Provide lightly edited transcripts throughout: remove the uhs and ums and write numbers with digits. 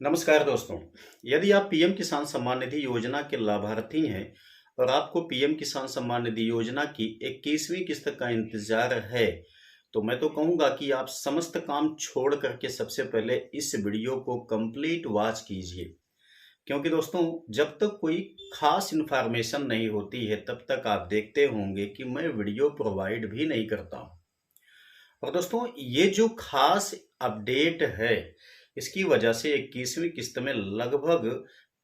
नमस्कार दोस्तों। यदि आप पीएम किसान सम्मान निधि योजना के लाभार्थी हैं और आपको पीएम किसान सम्मान निधि योजना की 21वीं किस्त का इंतजार है, तो मैं तो कहूंगा कि आप समस्त काम छोड़ करके सबसे पहले इस वीडियो को कंप्लीट वॉच कीजिए। क्योंकि दोस्तों, जब तक कोई खास इन्फॉर्मेशन नहीं होती है तब तक आप देखते होंगे कि मैं वीडियो प्रोवाइड भी नहीं करता हूं। और दोस्तों, ये जो खास अपडेट है, इसकी वजह से 21वीं किस्त में लगभग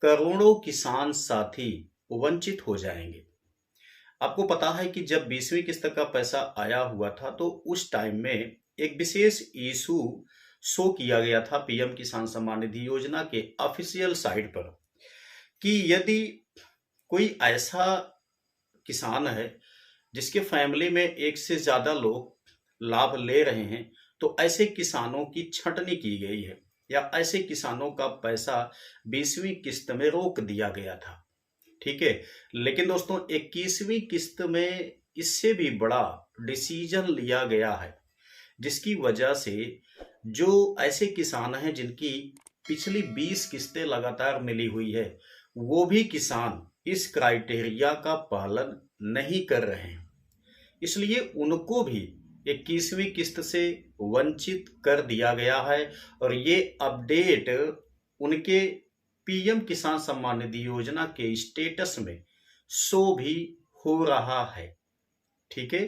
करोड़ों किसान साथी वंचित हो जाएंगे। आपको पता है कि जब 20वीं किस्त का पैसा आया हुआ था तो उस टाइम में एक विशेष इशू शो किया गया था पीएम किसान सम्मान निधि योजना के ऑफिशियल साइट पर कि यदि कोई ऐसा किसान है जिसके फैमिली में एक से ज्यादा लोग लाभ ले रहे हैं, तो ऐसे किसानों की छंटनी की गई है या ऐसे किसानों का पैसा 20वीं किस्त में रोक दिया गया था। ठीक है। लेकिन दोस्तों, 21वीं किस्त में इससे भी बड़ा डिसीजन लिया गया है, जिसकी वजह से जो ऐसे किसान हैं जिनकी पिछली 20 किस्तें लगातार मिली हुई है, वो भी किसान इस क्राइटेरिया का पालन नहीं कर रहे हैं। इसलिए उनको भी 21वीं किस्त से वंचित कर दिया गया है। और ये अपडेट उनके पीएम किसान सम्मान निधि योजना के स्टेटस में शो भी हो रहा है। ठीक है।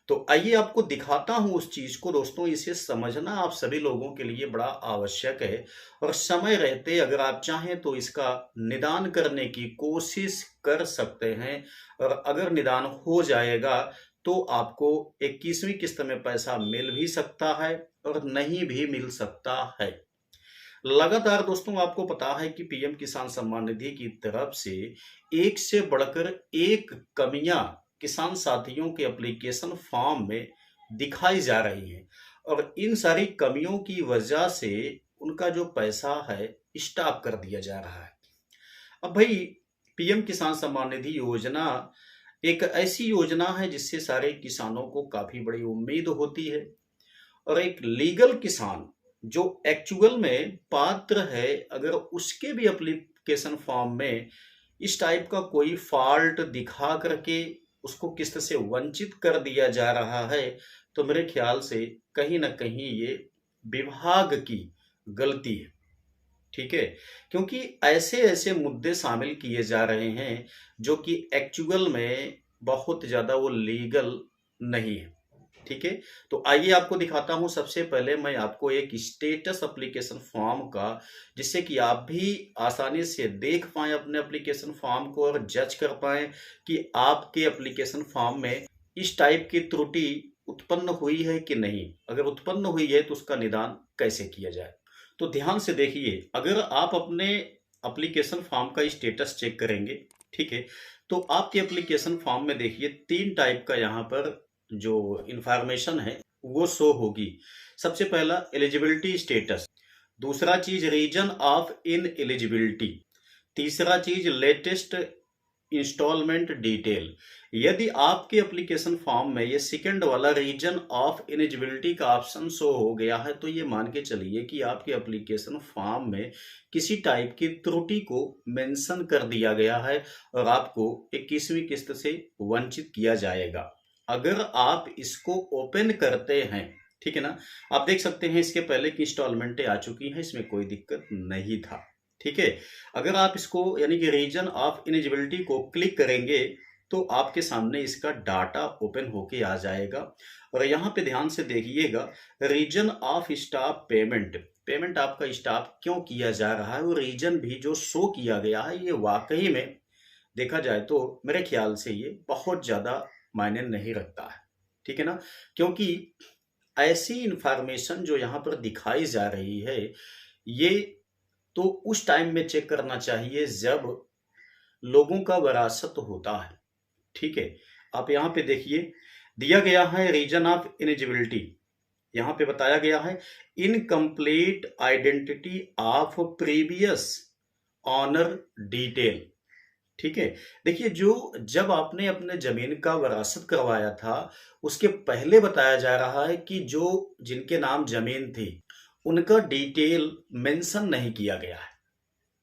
तो आइए आपको दिखाता हूं उस चीज को। दोस्तों, इसे समझना आप सभी लोगों के लिए बड़ा आवश्यक है और समय रहते अगर आप चाहें तो इसका निदान करने की कोशिश कर सकते हैं। और अगर निदान हो जाएगा तो आपको 21वीं किस्त में पैसा मिल भी सकता है और नहीं भी मिल सकता है। लगातार दोस्तों, आपको पता है कि पीएम किसान सम्मान निधि की तरफ से एक से बढ़कर एक कमियां किसान साथियों के एप्लीकेशन फॉर्म में दिखाई जा रही हैं और इन सारी कमियों की वजह से उनका जो पैसा है स्टॉप कर दिया जा रहा है। अब भाई, पीएम किसान सम्मान निधि योजना एक ऐसी योजना है जिससे सारे किसानों को काफी बड़ी उम्मीद होती है। और एक लीगल किसान जो एक्चुअल में पात्र है, अगर उसके भी एप्लीकेशन फॉर्म में इस टाइप का कोई फॉल्ट दिखा करके उसको किस्त से वंचित कर दिया जा रहा है, तो मेरे ख्याल से कहीं ना कहीं ये विभाग की गलती है। ठीक है। क्योंकि ऐसे ऐसे मुद्दे शामिल किए जा रहे हैं जो कि एक्चुअल में बहुत ज्यादा वो लीगल नहीं है। ठीक है। तो आइए आपको दिखाता हूं। सबसे पहले मैं आपको एक स्टेटस एप्लीकेशन फॉर्म का, जिससे कि आप भी आसानी से देख पाएं अपने एप्लीकेशन फॉर्म को और जज कर पाएं कि आपके एप्लीकेशन फॉर्म में इस टाइप की त्रुटि उत्पन्न हुई है कि नहीं। अगर उत्पन्न हुई है तो उसका निदान कैसे किया जाए। तो ध्यान से देखिए, अगर आप अपने एप्लीकेशन फॉर्म का स्टेटस चेक करेंगे, ठीक है, तो आपके एप्लीकेशन फॉर्म में देखिए 3 टाइप का यहाँ पर जो इंफॉर्मेशन है वो शो होगी। सबसे पहला एलिजिबिलिटी स्टेटस, दूसरा चीज रीजन ऑफ इन एलिजिबिलिटी, तीसरा चीज लेटेस्ट इंस्टॉलमेंट डिटेल। यदि आपके एप्लीकेशन फॉर्म में ये सेकंड वाला रीजन ऑफ इलिजिबिलिटी का ऑप्शन शो हो गया है, तो ये मान के चलिए कि आपके एप्लीकेशन फॉर्म में किसी टाइप की त्रुटि को मेंशन कर दिया गया है और आपको 21वीं किस्त से वंचित किया जाएगा। अगर आप इसको ओपन करते हैं, ठीक है ना, आप देख सकते हैं इसके पहले की इंस्टॉलमेंटें आ चुकी हैं, इसमें कोई दिक्कत नहीं था। ठीक है। अगर आप इसको यानी कि रीजन ऑफ इलिजिबिलिटी को क्लिक करेंगे तो आपके सामने इसका डाटा ओपन होके आ जाएगा। और यहाँ पे ध्यान से देखिएगा, reason of staff payment, payment आपका स्टाफ क्यों किया जा रहा है, वो रीजन भी जो शो किया गया है, ये वाकई में देखा जाए तो मेरे ख्याल से ये बहुत ज्यादा मायने नहीं रखता है। ठीक है ना। क्योंकि ऐसी इंफॉर्मेशन जो यहाँ पर दिखाई जा रही है, ये तो उस टाइम में चेक करना चाहिए जब लोगों का विरासत होता है। ठीक है। आप यहाँ पे देखिए, दिया गया है रीजन ऑफ इलिजिबिलिटी, यहाँ पे बताया गया है incomplete identity of previous owner detail. ठीक है। देखिए, जो जब आपने अपने जमीन का विरासत करवाया था उसके पहले बताया जा रहा है कि जो जिनके नाम जमीन थी उनका डिटेल मेंशन नहीं किया गया है।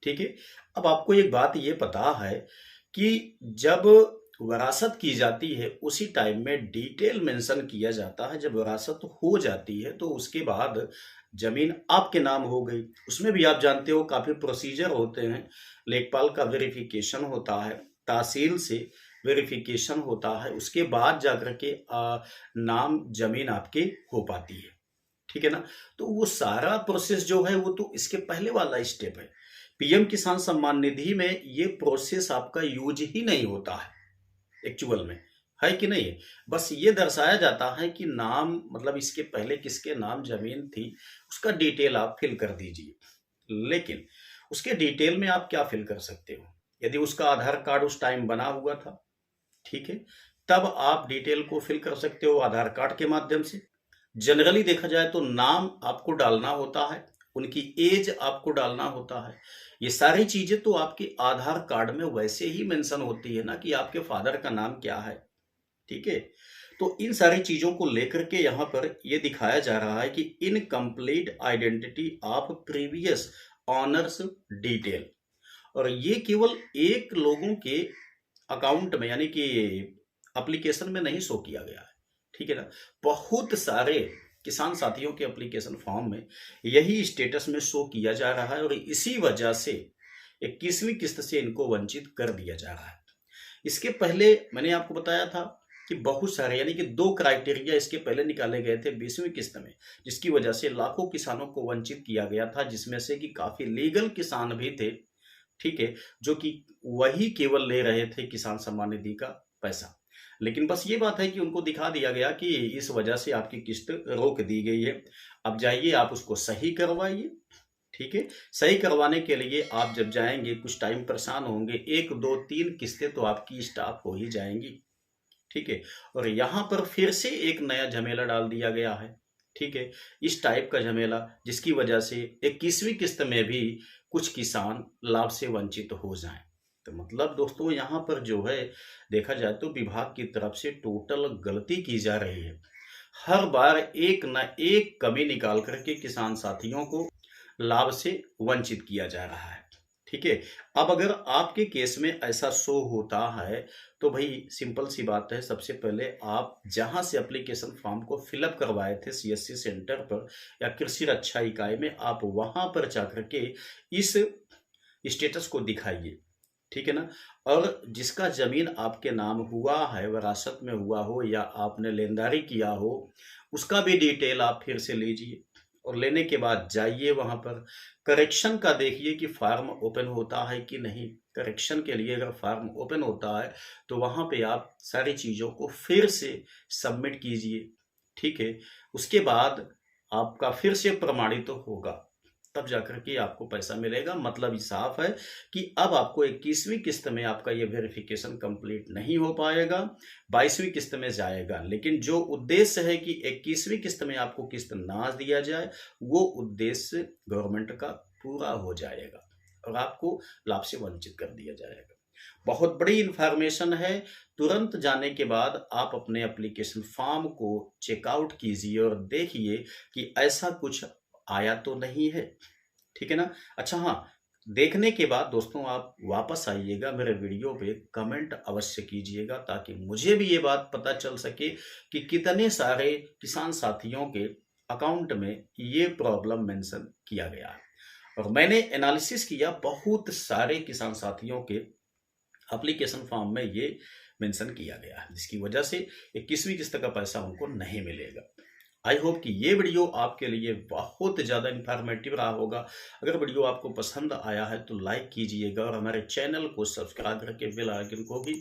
ठीक है। अब आपको एक बात ये पता है कि जब वरासत की जाती है उसी टाइम में डिटेल मेंशन किया जाता है। जब वरासत हो जाती है तो उसके बाद जमीन आपके नाम हो गई। उसमें भी आप जानते हो काफी प्रोसीजर होते हैं। लेखपाल का वेरिफिकेशन होता है, तहसील से वेरिफिकेशन होता है, उसके बाद जाकर के नाम जमीन आपके हो पाती है। ठीक है ना। तो वो सारा प्रोसेस जो है वो तो इसके पहले वाला स्टेप है। पीएम किसान सम्मान निधि में ये प्रोसेस आपका यूज ही नहीं होता है एक्चुअल में, है कि नहीं है। बस ये दर्शाया जाता है कि नाम मतलब इसके पहले किसके नाम जमीन थी उसका डिटेल आप फिल कर दीजिए। लेकिन उसके डिटेल में आप क्या फिल कर सकते हो, यदि उसका आधार कार्ड उस टाइम बना हुआ था, ठीक है, तब आप डिटेल को फिल कर सकते हो आधार कार्ड के माध्यम से। जनरली देखा जाए तो नाम आपको डालना होता है, उनकी एज आपको डालना होता है। ये सारी चीजें तो आपके आधार कार्ड में वैसे ही मेंशन होती है ना कि आपके फादर का नाम क्या है। ठीक है। तो इन सारी चीजों को लेकर के यहाँ पर ये दिखाया जा रहा है कि incomplete identity of previous honours detail, और ये केवल एक लोगों के अकाउंट में यानी कि एप्लीकेशन में नहीं शो किया गया है। ठीक है ना। बहुत सारे किसान साथियों के एप्लीकेशन फॉर्म में यही स्टेटस में शो किया जा रहा है और इसी वजह से 21वीं किस्त से इनको वंचित कर दिया जा रहा है। इसके पहले मैंने आपको बताया था कि बहुत सारे यानी कि 2 क्राइटेरिया इसके पहले निकाले गए थे 20वीं किस्त में, जिसकी वजह से लाखों किसानों को वंचित किया गया था, जिसमें से कि काफी लीगल किसान भी थे, ठीक है, जो कि वही केवल ले रहे थे किसान सम्मान निधि का पैसा। लेकिन बस ये बात है कि उनको दिखा दिया गया कि इस वजह से आपकी किस्त रोक दी गई है, अब जाइए आप उसको सही करवाइए। ठीक है। सही करवाने के लिए आप जब जाएंगे कुछ टाइम परेशान होंगे, 1 2 3 किस्तें तो आपकी स्टाफ हो ही जाएंगी। ठीक है। और यहां पर फिर से एक नया झमेला डाल दिया गया है। ठीक है। इस टाइप का झमेला जिसकी वजह से 21वीं किस्त में भी कुछ किसान लाभ से वंचित हो जाएं। तो मतलब दोस्तों यहाँ पर जो है देखा जाए तो विभाग की तरफ से टोटल गलती की जा रही है। हर बार एक न एक कमी निकाल करके किसान साथियों को लाभ से वंचित किया जा रहा है। ठीक है। अब अगर आपके केस में ऐसा शो होता है तो भाई सिंपल सी बात है, सबसे पहले आप जहां से एप्लीकेशन फॉर्म को फिलअप करवाए थे सीएससी सेंटर पर या कृषि रक्षा इकाई में, आप वहां पर जाकर के इस स्टेटस को दिखाइए। ठीक है ना। और जिसका जमीन आपके नाम हुआ है, विरासत में हुआ हो या आपने लेनदारी किया हो, उसका भी डिटेल आप फिर से लीजिए और लेने के बाद जाइए वहां पर करेक्शन का देखिए कि फार्म ओपन होता है कि नहीं। करेक्शन के लिए अगर फार्म ओपन होता है तो वहां पे आप सारी चीजों को फिर से सबमिट कीजिए। ठीक है। उसके बाद आपका फिर से प्रमाणित तो होगा, तब जाकर के आपको पैसा मिलेगा। मतलब साफ है कि अब आपको 21वीं किस्त में आपका ये वेरिफिकेशन कंप्लीट नहीं हो पाएगा, 22वीं किस्त में जाएगा। लेकिन जो उद्देश्य है कि 21वीं किस्त में आपको किस्त ना दिया जाए, वो उद्देश्य गवर्नमेंट का पूरा हो जाएगा और आपको लाभ से वंचित कर दिया जाएगा। बहुत बड़ी इंफॉर्मेशन है। तुरंत जाने के बाद आप अपने एप्लीकेशन फॉर्म को चेकआउट कीजिए और देखिए कि ऐसा कुछ आया तो नहीं है। ठीक है ना। अच्छा हाँ, देखने के बाद दोस्तों आप वापस आइएगा मेरे वीडियो पे, कमेंट अवश्य कीजिएगा ताकि मुझे भी ये बात पता चल सके कि कितने सारे किसान साथियों के अकाउंट में ये प्रॉब्लम मेंशन किया गया है। और मैंने एनालिसिस किया, बहुत सारे किसान साथियों के एप्लीकेशन फॉर्म में ये मेंशन किया गया है, जिसकी वजह से 21वीं किस्त का पैसा उनको नहीं मिलेगा। आई होप कि ये वीडियो आपके लिए बहुत ज़्यादा इंफॉर्मेटिव रहा होगा। अगर वीडियो आपको पसंद आया है तो लाइक कीजिएगा और हमारे चैनल को सब्सक्राइब करके बेल आइकन को भी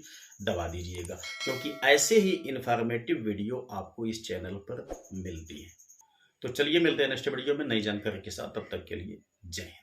दबा दीजिएगा, क्योंकि ऐसे ही इंफॉर्मेटिव वीडियो आपको इस चैनल पर मिलती है। तो चलिए मिलते हैं नेक्स्ट वीडियो में नई जानकारी के साथ, तब तक के लिए जय हिंद।